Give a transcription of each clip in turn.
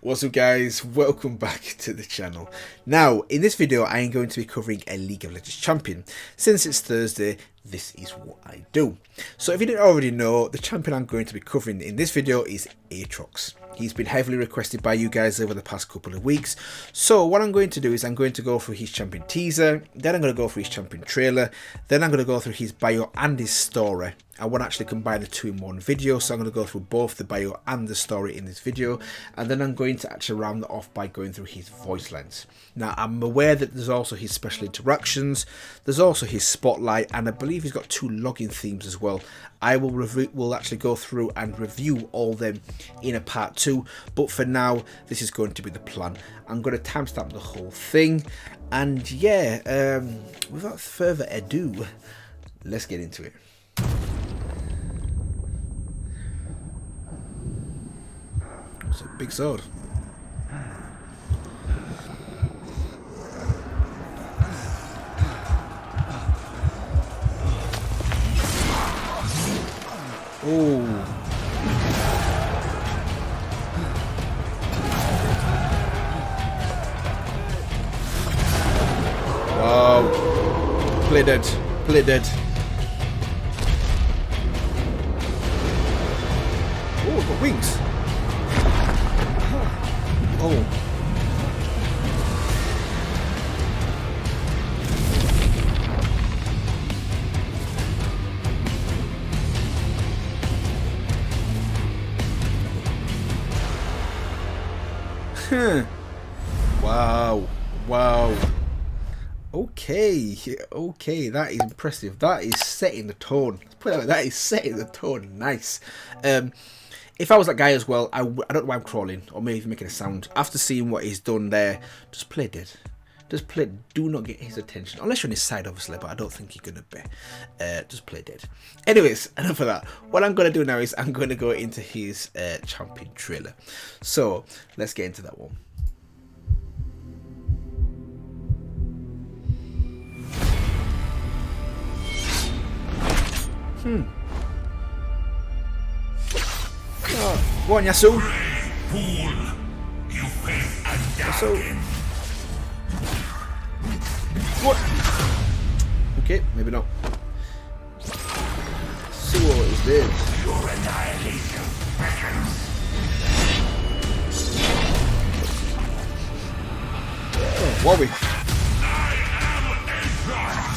What's up guys, welcome back to the channel. Now in this video I am going to be covering a League of Legends champion. Since it's Thursday, this is what I do. So if you didn't already know, the champion I'm going to be covering in this video is Aatrox. He's been heavily requested by you guys over the past couple of weeks. So what I'm going to do is I'm going to go through his champion teaser, then I'm going to go through his champion trailer, then I'm going to go through his bio and his story. I want to actually combine the two in one video, so I'm going to go through both the bio and the story in this video, and then I'm going to actually round it off by going through his voice lines. Now I'm aware that there's also his special interactions, there's also his spotlight, and I believe he's got 2 login themes as well. I will actually go through and review all them in a part 2, but for now this is going to be the plan. I'm going to timestamp the whole thing, and yeah, without further ado, let's get into it. It's a big sword. Oh. Wow. Play dead. Play dead. Oh, got wings. Oh. Wow. Wow. Okay. Okay, that is impressive. That is setting the tone. Let's put it like that. That is setting the tone. Nice. If I was that guy as well, I don't know why I'm crawling or maybe making a sound. After seeing what he's done there, just play dead. Just play. Do not get his attention. Unless you're on his side, obviously, but I don't think you're going to be. Just play dead. Anyways, enough of that. What I'm going to do now is I'm going to go into his champion trailer. So, let's get into that one. Oh, go on, Yasuo. Yasuo. What? Okay, maybe not. So what is this? Your annihilation beckons. Oh, Warwick. I am Aatrox.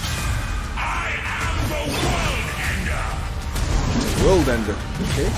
I am the world ender. World ender. Okay.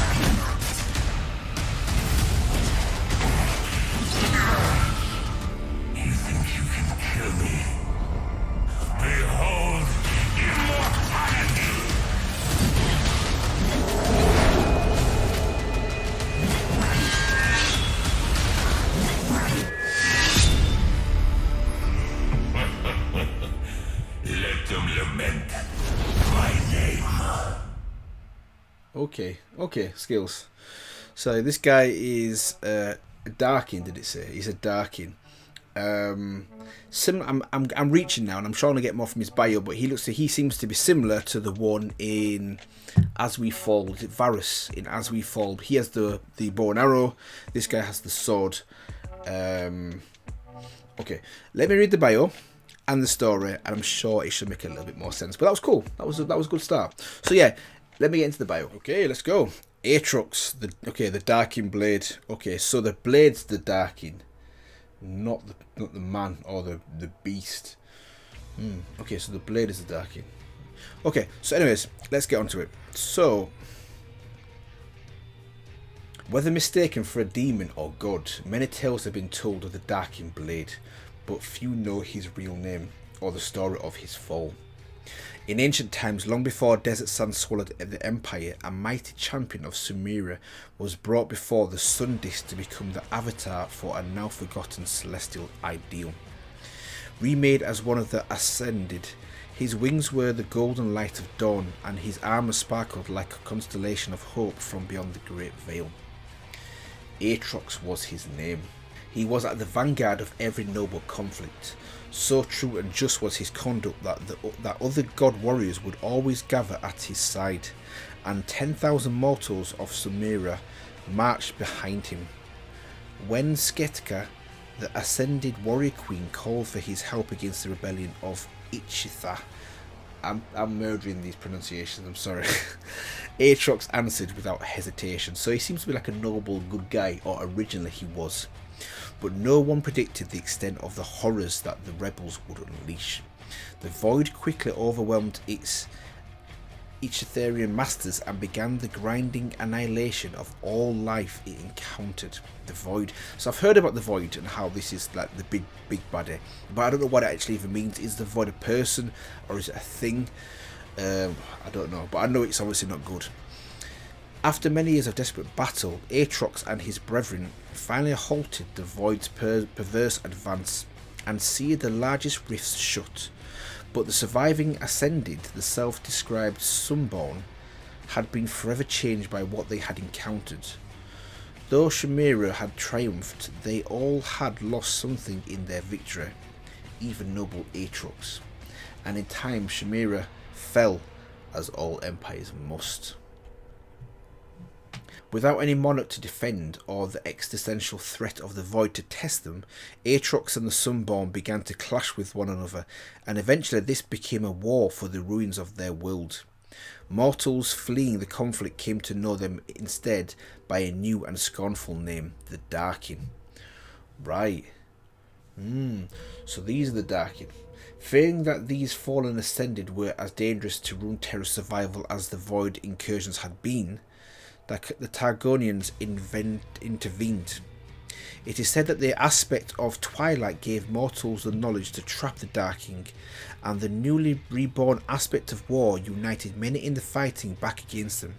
Okay, skills. So this guy is a Darkin, did it say? He's a Darkin. I'm reaching now and I'm trying to get more from his bio, but he seems to be similar to the one in As We Fall. Is it Varus in As We Fall? He has the bow and arrow. This guy has the sword. Okay, let me read the bio and the story, and I'm sure it should make a little bit more sense. But that was cool. That was a good start. So yeah, let me get into the bio. Okay, let's go. Aatrox, the Darkin blade. Okay, so the blade's the Darkin, not the man or the beast. Okay, so the blade is the Darkin. Okay, so anyways, let's get onto it. So, whether mistaken for a demon or god, many tales have been told of the Darkin blade, but few know his real name or the story of his fall. In ancient times, long before desert sand swallowed the empire, a mighty champion of Sumeria was brought before the sun disk to become the avatar for a now forgotten celestial ideal. Remade as one of the ascended, his wings were the golden light of dawn, and his armour sparkled like a constellation of hope from beyond the great veil. Aatrox was his name. He was at the vanguard of every noble conflict. So true and just was his conduct that other god warriors would always gather at his side, and 10,000 mortals of Sumeria marched behind him. When Sketka, the ascended warrior queen, called for his help against the rebellion of Ichitha, I'm murdering these pronunciations, I'm sorry. Aatrox answered without hesitation, so he seems to be like a noble, good guy, or originally he was. But no one predicted the extent of the horrors that the rebels would unleash. The void quickly overwhelmed its Ichitherian masters and began the grinding annihilation of all life it encountered. The void. So I've heard about the void and how this is like the big baddie, but I don't know what it actually even means. Is the void a person or is it a thing? I don't know, but I know it's obviously not good. After many years of desperate battle, Aatrox and his brethren finally halted the void's perverse advance and seared the largest rifts shut. But the surviving Ascended, the self-described Sunborn, had been forever changed by what they had encountered. Though Chimera had triumphed, they all had lost something in their victory, even noble Aatrox. And in time Chimera fell, as all empires must. Without any monarch to defend, or the existential threat of the void to test them, Aatrox and the Sunborn began to clash with one another, and eventually this became a war for the ruins of their world. Mortals fleeing the conflict came to know them instead by a new and scornful name, the Darkin. Right. So these are the Darkin. Fearing that these fallen Ascended were as dangerous to Runeterra's survival as the void incursions had been, the Targonians intervened. It is said that the aspect of Twilight gave mortals the knowledge to trap the Darking, and the newly reborn aspect of war united many in the fighting back against them.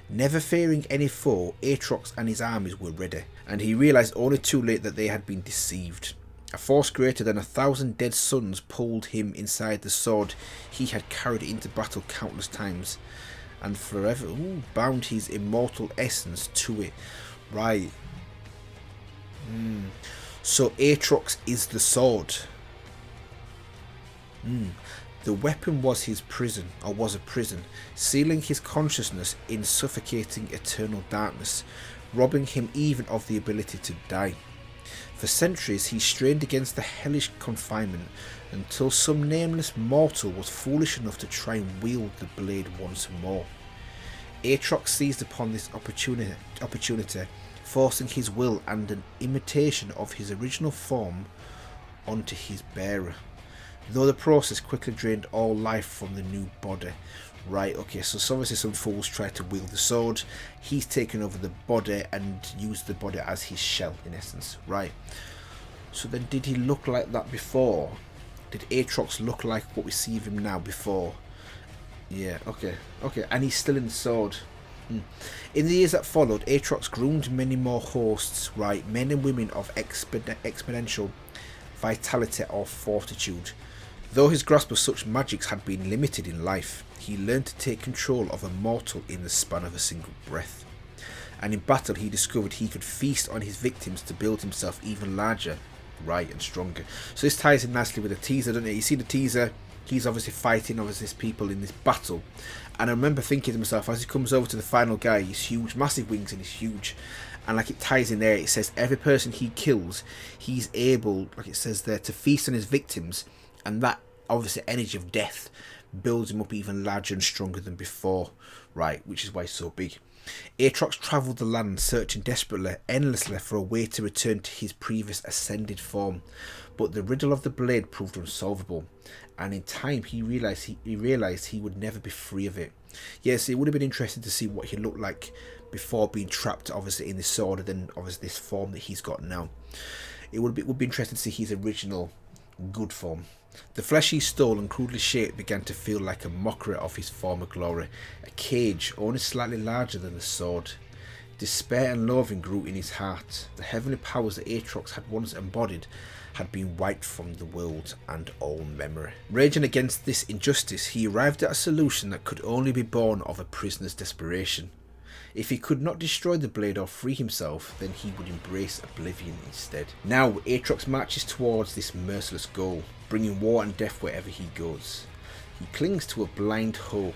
Never fearing any foe, Aatrox and his armies were ready, and he realised only too late that they had been deceived. A force greater than 1,000 dead suns pulled him inside the sword he had carried into battle countless times, and forever bound his immortal essence to it. Right. So Aatrox is the sword. The weapon was his prison, or was a prison, sealing his consciousness in suffocating eternal darkness, robbing him even of the ability to die. For centuries he strained against the hellish confinement, until some nameless mortal was foolish enough to try and wield the blade once more. Aatrox seized upon this opportunity, forcing his will and an imitation of his original form onto his bearer, though the process quickly drained all life from the new body. Right, okay, so obviously some fools tried to wield the sword. He's taken over the body and used the body as his shell, in essence. Right. So then did he look like that before? Did Aatrox look like what we see of him now before? Yeah, okay, and he's still in the sword. In the years that followed, Aatrox groomed many more hosts, right, men and women of exponential vitality or fortitude. Though his grasp of such magics had been limited in life, he learned to take control of a mortal in the span of a single breath. And in battle he discovered he could feast on his victims to build himself even larger, right, and stronger. So this ties in nicely with the teaser, doesn't it? You see the teaser, he's obviously fighting these people in this battle. And I remember thinking to myself, as he comes over to the final guy, he's huge, massive wings, and he's huge. And like it ties in there, it says every person he kills, he's able, like it says there, to feast on his victims. And that, obviously, energy of death builds him up even larger and stronger than before, right, which is why he's so big. Aatrox travelled the land, searching desperately, endlessly for a way to return to his previous ascended form, but the riddle of the blade proved unsolvable, and in time he realised he would never be free of it. Yes, it would have been interesting to see what he looked like before being trapped, obviously, in this sword, and then obviously this form that he's got now. It would be interesting to see his original good form. The flesh he stole and crudely shaped began to feel like a mockery of his former glory, a cage only slightly larger than the sword. Despair and loathing grew in his heart. The heavenly powers that Aatrox had once embodied had been wiped from the world and all memory. Raging against this injustice, he arrived at a solution that could only be born of a prisoner's desperation. If he could not destroy the blade or free himself, then he would embrace oblivion instead. Now, Aatrox marches towards this merciless goal, bringing war and death wherever he goes. He clings to a blind hope.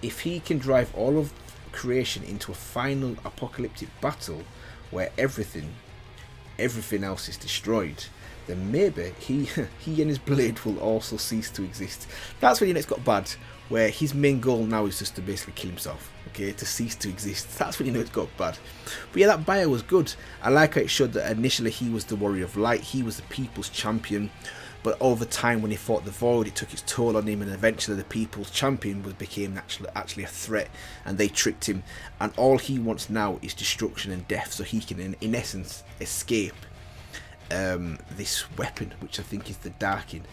If he can drive all of creation into a final apocalyptic battle, where everything else is destroyed, then maybe he and his blade will also cease to exist. That's when it's got bad, where his main goal now is just to basically kill himself, okay, to cease to exist. That's when it's got bad. But yeah, that bio was good. I like how it showed that initially he was the warrior of light, he was the people's champion, but over time when he fought the void, it took its toll on him, and eventually the people's champion became actually a threat, and they tricked him, and all he wants now is destruction and death, so he can in essence escape this weapon, which I think is the Darkin.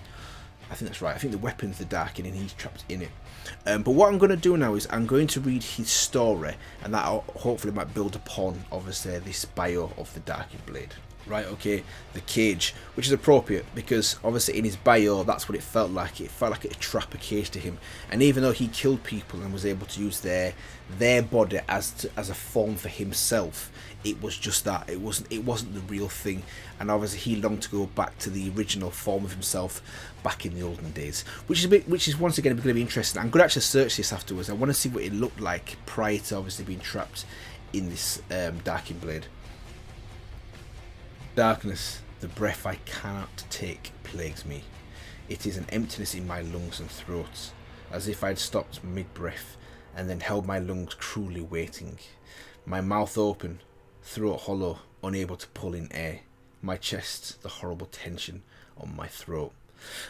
I think that's right. I think the weapon's the Darkin, and he's trapped in it. But what I'm going to do now is I'm going to read his story, and that hopefully might build upon, obviously, this bio of the Darkin blade. Right, okay, the cage, which is appropriate because obviously in his bio that's what it felt like. It felt like a trap, a cage to him, and even though he killed people and was able to use their body as a form for himself, it was just that. It wasn't the real thing, and obviously he longed to go back to the original form of himself back in the olden days, which is once again going to be interesting. I'm going to actually search this afterwards. I want to see what it looked like prior to obviously being trapped in this Darkin blade. Darkness, the breath I cannot take plagues me. It is an emptiness in my lungs and throat, as if I'd stopped mid-breath and then held my lungs cruelly waiting. My mouth open, throat hollow, unable to pull in air. My chest, the horrible tension on my throat.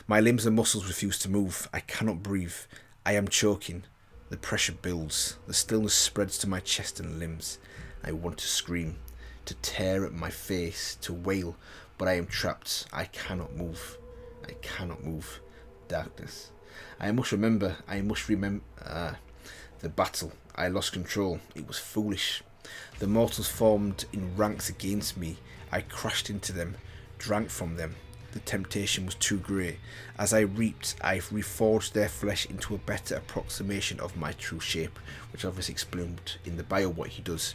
My limbs and muscles refuse to move. I cannot breathe. I am choking. The pressure builds. The stillness spreads to my chest and limbs. I want to scream, to tear at my face, to wail, but I am trapped. I cannot move. I cannot move. Darkness. I must remember the battle. I lost control. It was foolish. The mortals formed in ranks against me. I crashed into them, drank from them. The temptation was too great. As I reaped, I reforged their flesh into a better approximation of my true shape, which obviously explained in the bio what he does.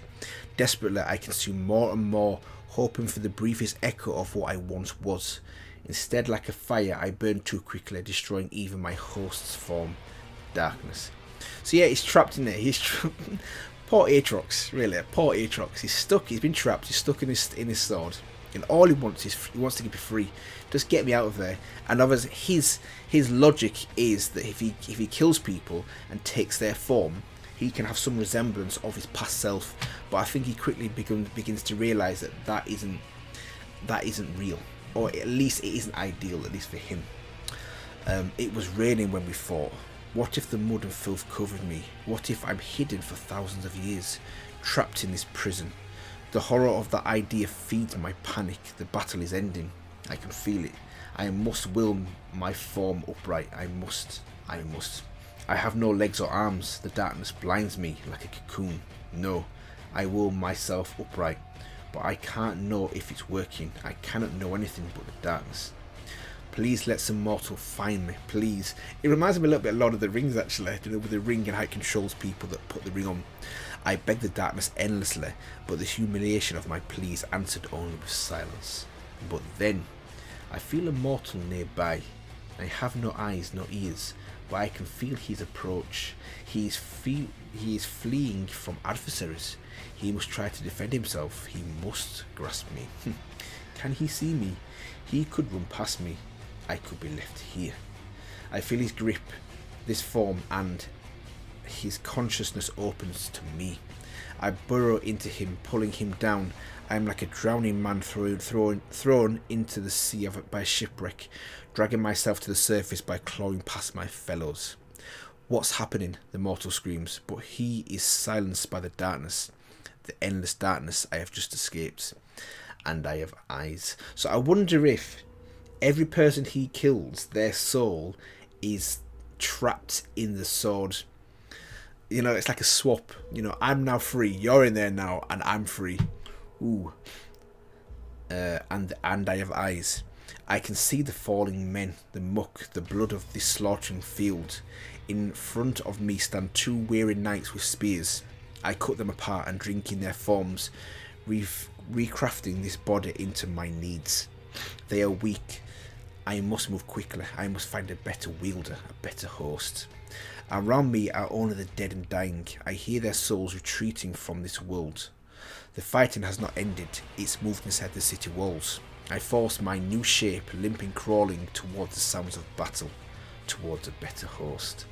Desperately, I consume more and more, hoping for the briefest echo of what I once was. Instead, like a fire, I burn too quickly, destroying even my host's form, darkness. So yeah, he's trapped in there. He's poor Aatrox, really. Poor Aatrox. He's stuck. He's been trapped. He's stuck in his sword. And all he wants is to be free. Just get me out of there. And obviously his logic is that if he kills people and takes their form, he can have some resemblance of his past self. But I think he quickly begins to realise that that isn't real, or at least it isn't ideal, at least for him. It was raining when we fought. What if the mud and filth covered me? What if I'm hidden for thousands of years, trapped in this prison? The horror of that idea feeds my panic. The battle is ending. I can feel it. I must will my form upright. I must. I have no legs or arms. The darkness blinds me like a cocoon. No, I will myself upright. But I can't know if it's working. I cannot know anything but the darkness. Please let some mortal find me, please. It reminds me a little bit of Lord of the Rings, actually, you know, with the ring and how it controls people that put the ring on. I begged the darkness endlessly, but the humiliation of my pleas answered only with silence. But then, I feel a mortal nearby. I have no eyes, no ears, but I can feel his approach. He is fleeing from adversaries. He must try to defend himself. He must grasp me. Can he see me? He could run past me. I could be left here. I feel his grip, this form, and his consciousness opens to me. I burrow into him, pulling him down. I am like a drowning man thrown into the sea by shipwreck, dragging myself to the surface by clawing past my fellows. What's happening? The mortal screams, but he is silenced by the darkness, the endless darkness I have just escaped. And I have eyes. So I wonder if every person he kills, their soul is trapped in the sword. You know, it's like a swap. You know, I'm now free. You're in there now, and I'm free. Ooh. And I have eyes. I can see the falling men, the muck, the blood of this slaughtering field. In front of me stand two weary knights with spears. I cut them apart and drink in their forms, recrafting this body into my needs. They are weak. I must move quickly. I must find a better wielder, a better host. Around me are only the dead and dying. I hear their souls retreating from this world. The fighting has not ended, it's moved inside the city walls. I force my new shape, limping, crawling towards the sounds of battle, towards a better host.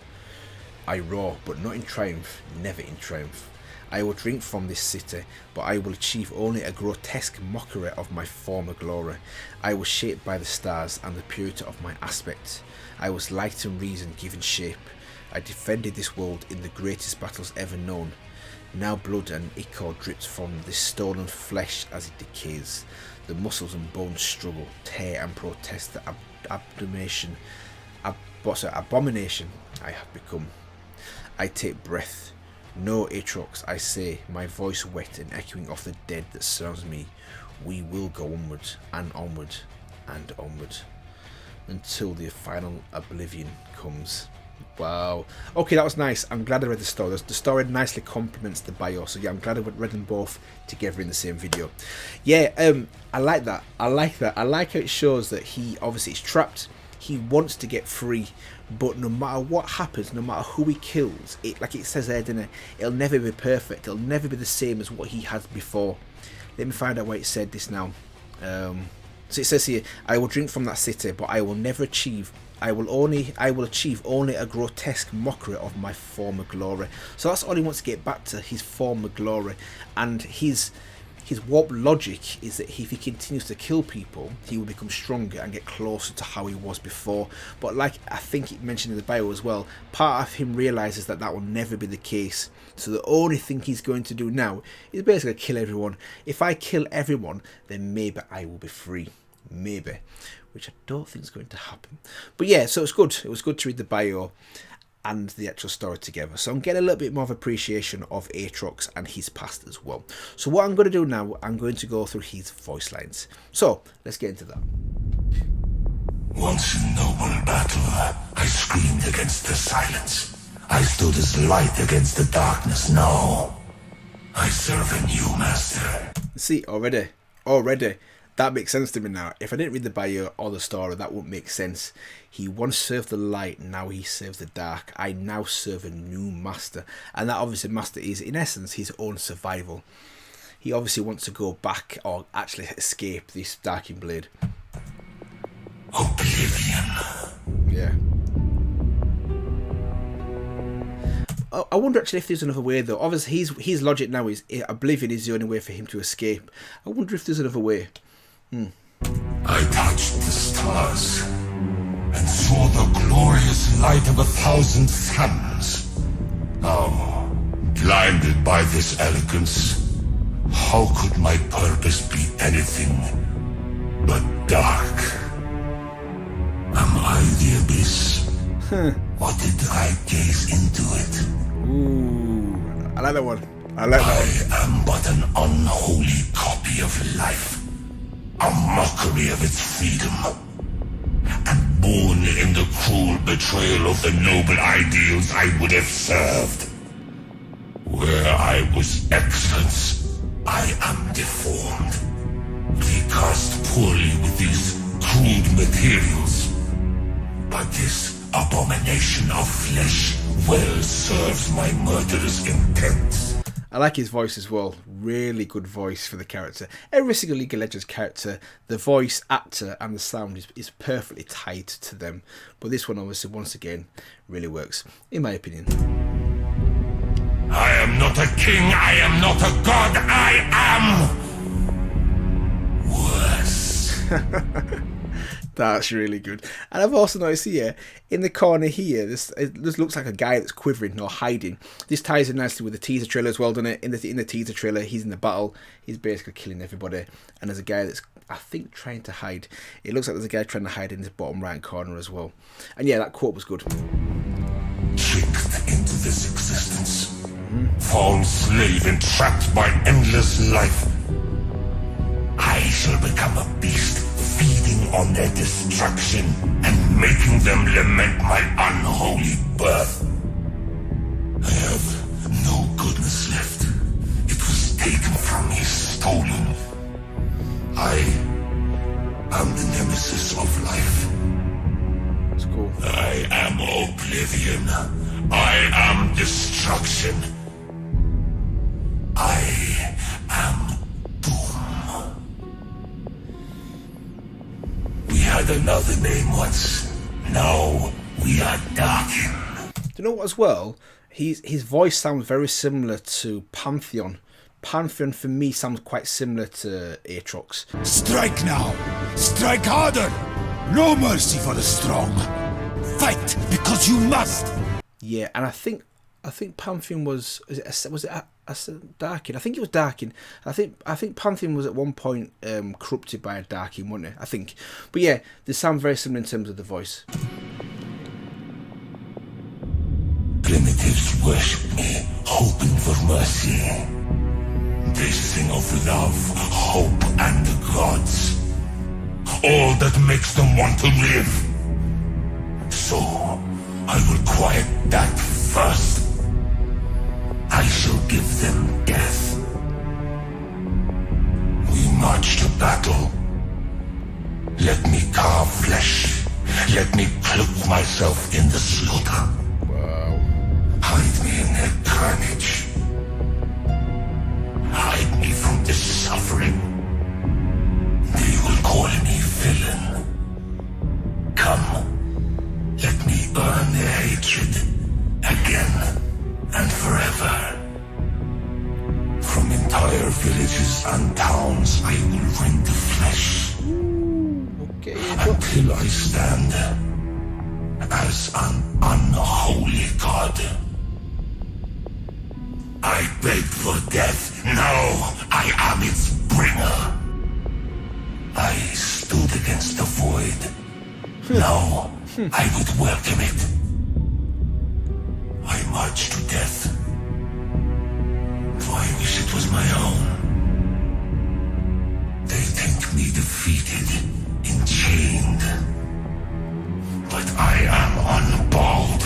I roar, but not in triumph, never in triumph. I will drink from this city, but I will achieve only a grotesque mockery of my former glory. I was shaped by the stars and the purity of my aspect. I was light and reason given shape. I defended this world in the greatest battles ever known. Now blood and ichor drips from this stolen flesh as it decays. The muscles and bones struggle, tear and protest the abomination I have become. I take breath. No, Aatrox, I say, my voice wet and echoing off the dead that surrounds me. We will go onward and onward and onward until the final oblivion comes. Wow. Okay, that was nice. I'm glad I read the story. The story nicely complements the bio. So yeah, I'm glad I read them both together in the same video. Yeah, I like that. I like that. I like how it shows that he obviously is trapped. He wants to get free, but no matter what happens, no matter who he kills, like it says there, didn't it? It'll never be perfect. It'll never be the same as what he had before. Let me find out why it said this now. So it says here, I will drink from that city, but I will never achieve. I will achieve only a grotesque mockery of my former glory. So that's all he wants to get back to, his former glory. And his warped logic is that if he continues to kill people, he will become stronger and get closer to how he was before. But like I think it mentioned in the bio as well, part of him realizes that that will never be the case. So the only thing he's going to do now is basically kill everyone. If I kill everyone, then maybe I will be free. Maybe. Which I don't think is going to happen. But yeah, so it's good. It was good to read the bio and the actual story together. So I'm getting a little bit more of appreciation of Aatrox and his past as well. So what I'm going to do now, I'm going to go through his voice lines. So let's get into that. Once in noble battle, I screamed against the silence. I stood as light against the darkness. Now I serve a new master. See, already. That makes sense to me now. If I didn't read the bio or the story, that wouldn't make sense. He once served the light, now he serves the dark. I now serve a new master. And that obviously master is, in essence, his own survival. He obviously wants to go back, or actually escape this Darking Blade. Oblivion. Yeah. I wonder actually if there's another way though. Obviously his logic now is Oblivion is the only way for him to escape. I wonder if there's another way. I touched the stars and saw the glorious light of 1,000 suns. Now, blinded by this elegance, how could my purpose be anything but dark? Am I the abyss? Or did I gaze into it? Ooh, I like that one. I am but an unholy copy of life. A mockery of its freedom, and born in the cruel betrayal of the noble ideals I would have served. Where I was excellence, I am deformed, recast poorly with these crude materials. But this abomination of flesh well serves my murderous intent. I like his voice as well. Really good voice for the character. Every single League of Legends character, the voice, actor and the sound is perfectly tied to them. But this one obviously, once again, really works, in my opinion. I am not a king, I am not a god, I am worse. That's really good. And I've also noticed here, in the corner here, this looks like a guy that's quivering or hiding. This ties in nicely with the teaser trailer as well, doesn't it? In the teaser trailer, he's in the battle. He's basically killing everybody. And there's a guy that's, I think, trying to hide. It looks like there's a guy trying to hide in his bottom right corner as well. And yeah, that quote was good. Tricked into this existence. Fallen slave entrapped by endless life. I shall become a beast, feeding on their destruction and making them lament my unholy birth. I have no goodness left. It was taken from me, stolen. I am the nemesis of life. That's cool. I am oblivion. I am destruction. I am had another name once. Now we are Darkin. Do you know what as well? His voice sounds very similar to Pantheon. Pantheon for me sounds quite similar to Aatrox. Strike now! Strike harder! No mercy for the strong! Fight because you must! Yeah, and I think Pantheon was Darkin? I think it was Darkin. I think Pantheon was at one point corrupted by a Darkin, wasn't it? I think. But yeah, they sound very similar in terms of the voice. Primitives worship me, hoping for mercy. They sing of love, hope, and the gods. All that makes them want to live. So, I will quiet that first. I shall give them death. We march to battle. Let me carve flesh. Let me cloak myself in the slaughter. Wow. Hide me in their carnage. Hide me from this suffering. They will call me villain. Come, let me earn their hatred again and forever. From entire villages and towns I will rend the flesh. Okay. Until I stand as an unholy god. I begged for death, now I am its bringer. I stood against the void, now I would welcome it. I march to death, for I wish it was my own. They think me defeated, enchained, but I am unbowed.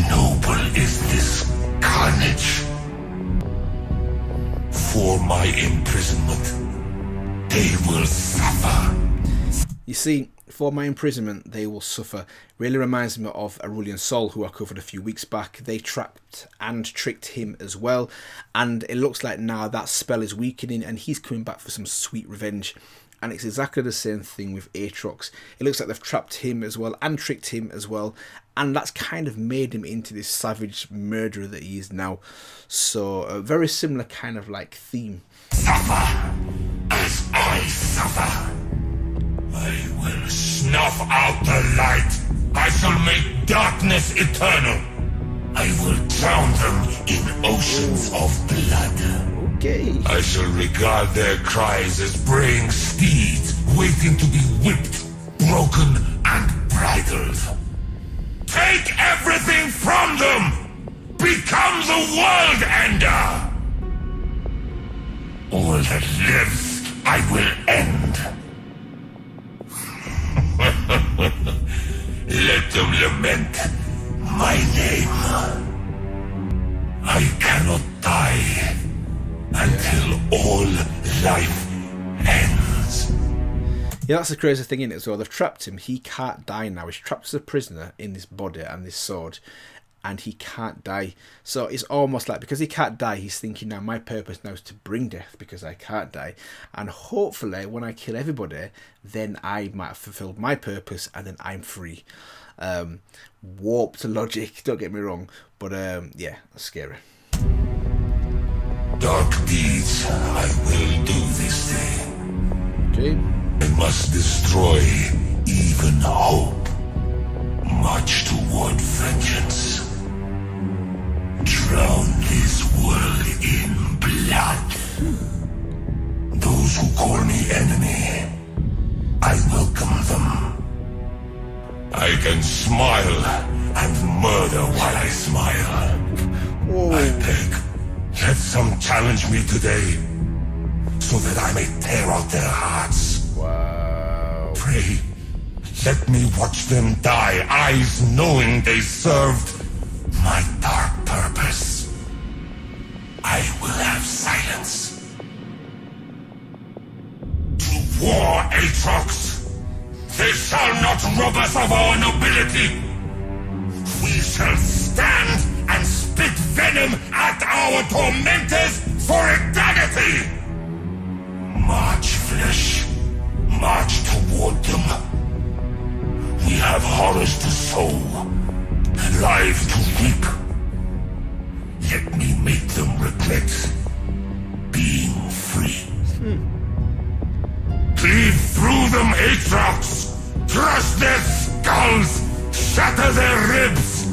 Noble is this carnage. For my imprisonment, they will suffer. You see, for my imprisonment, they will suffer. Really reminds me of Aurelian Sol, who I covered a few weeks back. They trapped and tricked him as well. And it looks like now that spell is weakening and he's coming back for some sweet revenge. And it's exactly the same thing with Aatrox. It looks like they've trapped him as well and tricked him as well. And that's kind of made him into this savage murderer that he is now. So a very similar kind of like theme. Suffer as I suffer. I will snuff out the light. I shall make darkness eternal. I will drown them in oceans of blood. Okay. I shall regard their cries as braying steeds waiting to be whipped, broken, and bridled. Take everything from them! Become the world ender! All that lives, I will end. Let them lament my name. I cannot die until all life ends. Yeah, that's the crazy thing in it as well. They've trapped him. He can't die now. He's trapped as a prisoner in this body and this sword. And he can't die. So it's almost like, because he can't die, he's thinking now my purpose now is to bring death because I can't die. And hopefully when I kill everybody, then I might have fulfilled my purpose and then I'm free. Warped logic, don't get me wrong. But yeah, that's scary. Dark deeds I will do this day. Okay. I must destroy even hope. March toward vengeance. Drown this world in blood. Those who call me enemy, I welcome them. I can smile and murder while I smile. Whoa. I beg, let some challenge me today, so that I may tear out their hearts. Wow. Pray, let me watch them die, eyes knowing they served my dark purpose. I will have silence. To war, Aatrox! They shall not rob us of our nobility! We shall stand and spit venom at our tormentors for eternity! March, flesh. March toward horrors to sow, lives to reap. Let me make them regret being free. Cleave through them, Aatrox! Crush their skulls! Shatter their ribs!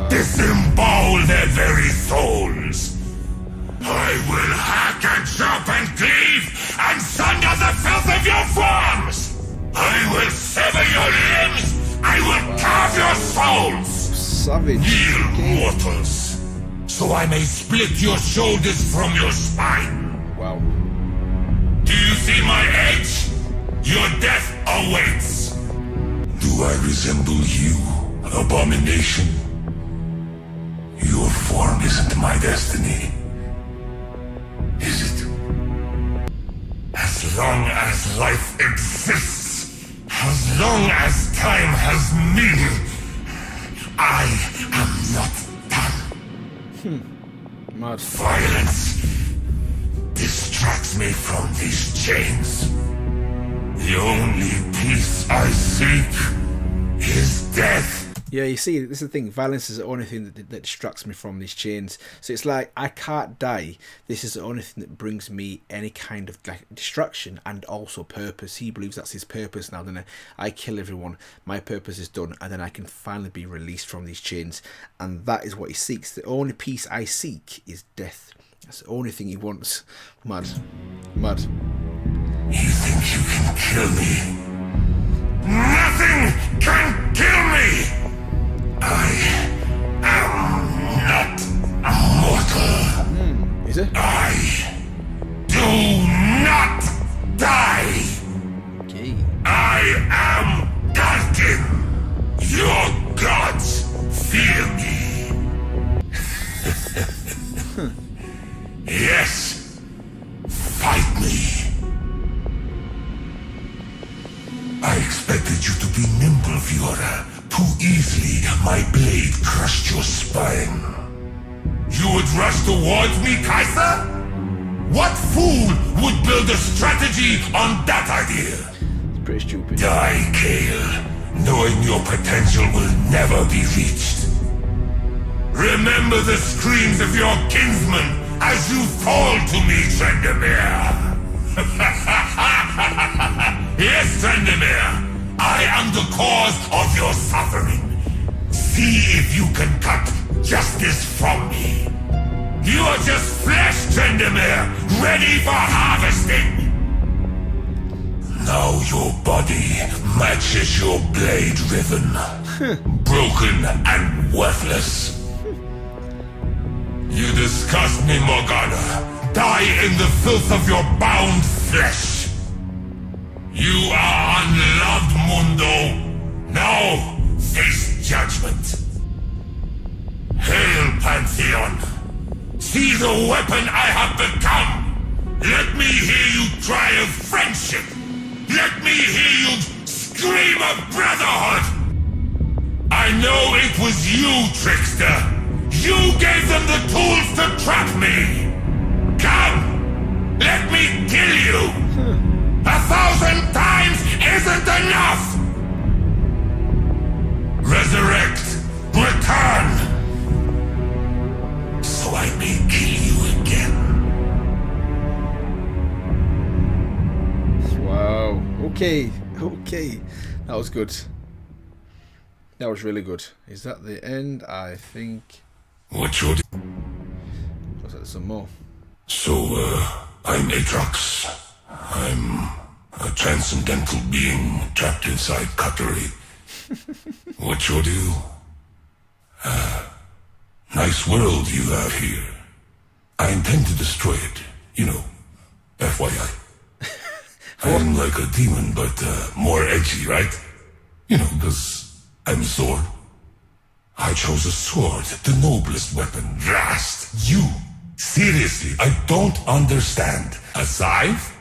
Disembowel their very souls! I will hack and chop and cleave and sunder the filth of your forms! I will sever your limbs! I will carve your souls! Savage. Kneel, mortals, so I may split your shoulders from your spine. Wow. Do you see my edge? Your death awaits. Do I resemble you, abomination? Your form isn't my destiny, is it? As long as life exists, as long as time has meaning, I am not done. Mad. Violence distracts me from these chains. The only peace I seek is death. Yeah, you see, this is the thing. Violence is the only thing that distracts me from these chains. So it's like, I can't die. This is the only thing that brings me any kind of like distraction and also purpose. He believes that's his purpose now. Then I kill everyone. My purpose is done. And then I can finally be released from these chains. And that is what he seeks. The only peace I seek is death. That's the only thing he wants. Mad. Mad. You think you can kill me? Nothing can kill me! I am not mortal. Is it? I do not die. Okay. I am Darkin. Your gods fear me. Yes, fight me. I expected you to be nimble, Fiora. Too easily, my blade crushed your spine. You would rush towards me, Kaiser? What fool would build a strategy on that idea? It's pretty stupid. Die, Kale, knowing your potential will never be reached. Remember the screams of your kinsmen as you fall to me, Trendemir. Yes, Trendemir. I am the cause of your suffering. See if you can cut justice from me. You are just flesh, Trendemir, ready for harvesting. Now your body matches your blade riven, broken and worthless. You disgust me, Morgana. Die in the filth of your bound flesh. You are unloved, Mundo. Now, face judgment. Hail, Pantheon. See the weapon I have become. Let me hear you cry of friendship. Let me hear you scream of brotherhood. I know it was you, trickster. You gave them the tools to trap me. Come, let me kill you. 1,000 times isn't enough! Resurrect! Return! So I may kill you again. Wow. Okay. Okay. That was good. That was really good. Is that the end? I think. What should... Looks like there's some more. So, I'm Aatrox. I'm a transcendental being trapped inside cutlery. What should you? Nice world you have here. I intend to destroy it. You know, FYI. I'm like a demon, but more edgy, right? You know, because I'm a sword. I chose a sword, the noblest weapon. Rast, you. Seriously, I don't understand. A scythe?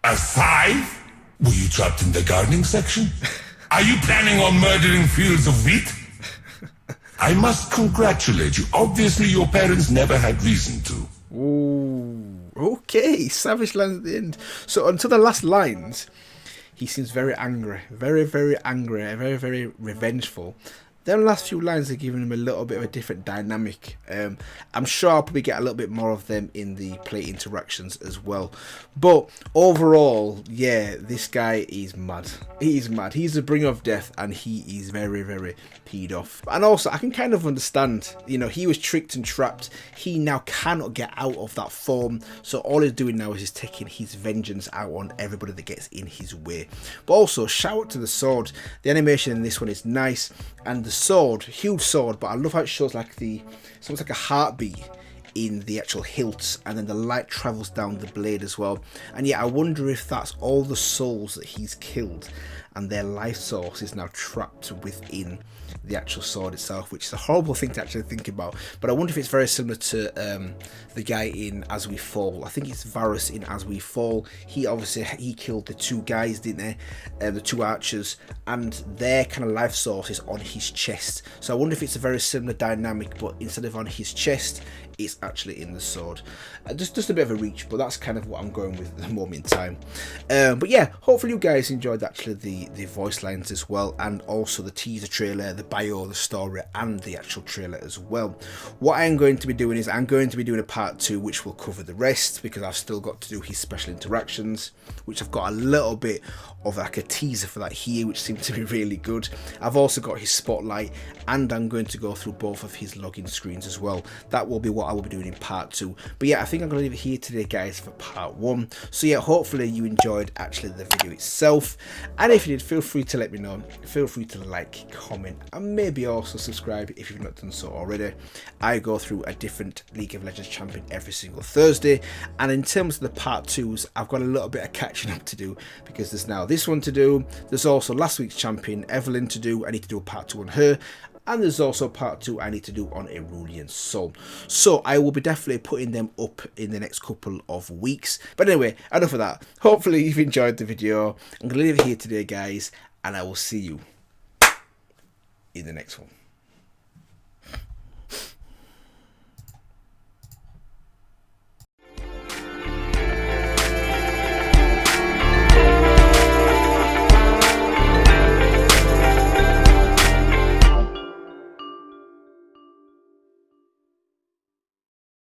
A scythe? Were you trapped in the gardening section? Are you planning on murdering fields of wheat? I must congratulate you. Obviously, your parents never had reason to. Ooh. Okay. Savage lines at the end. So until the last lines, he seems very angry, very angry, very revengeful. Then last few lines are giving him a little bit of a different dynamic. I'm sure I'll probably get a little bit more of them in the play interactions as well. But overall, yeah, this guy is mad. He's mad. He's the bringer of death, and he is very peed off. And also, I can kind of understand, you know, he was tricked and trapped. He now cannot get out of that form. So all he's doing now is he's taking his vengeance out on everybody that gets in his way. But also, shout out to the sword. The animation in this one is nice. And the sword, huge sword, but I love how it shows like it's almost like a heartbeat in the actual hilt, and then the light travels down the blade as well. And yeah, I wonder if that's all the souls that he's killed and their life source is now trapped within the actual sword itself, which is a horrible thing to actually think about. But I wonder if it's very similar to the guy in As We Fall. I think it's Varus in As We Fall. He killed the two guys, didn't they? The two archers, and their kind of life source is on his chest. So I wonder if it's a very similar dynamic, but instead of on his chest, it's actually in the sword. Just a bit of a reach, but that's kind of what I'm going with at the moment in time. But yeah, hopefully you guys enjoyed actually the voice lines as well, and also the teaser trailer, the bio, the story, and the actual trailer as well. What I'm going to be doing is I'm going to be doing a part 2 which will cover the rest, because I've still got to do his special interactions, which I've got a little bit of like a teaser for that here, which seems to be really good. I've also got his spotlight, and I'm going to go through both of his login screens as well. That will be what I will be doing in part 2. But yeah, I think I'm going to leave it here today, guys, for part 1. So yeah, hopefully you enjoyed actually the video itself, and if you did, feel free to let me know. Feel free to like, comment, and maybe also subscribe if you've not done so already. I go through a different League of Legends champion every single Thursday, and in terms of the part 2s, I've got a little bit of catching up to do, because there's now this one to do. There's also last week's champion Evelyn to do. I need to do a part 2 on her, and there's also part 2 I need to do on Aurelian Soul. So I will be definitely putting them up in the next couple of weeks. But anyway, enough of that. Hopefully you've enjoyed the video. I'm going to leave it here today, guys, and I will see you in the next one.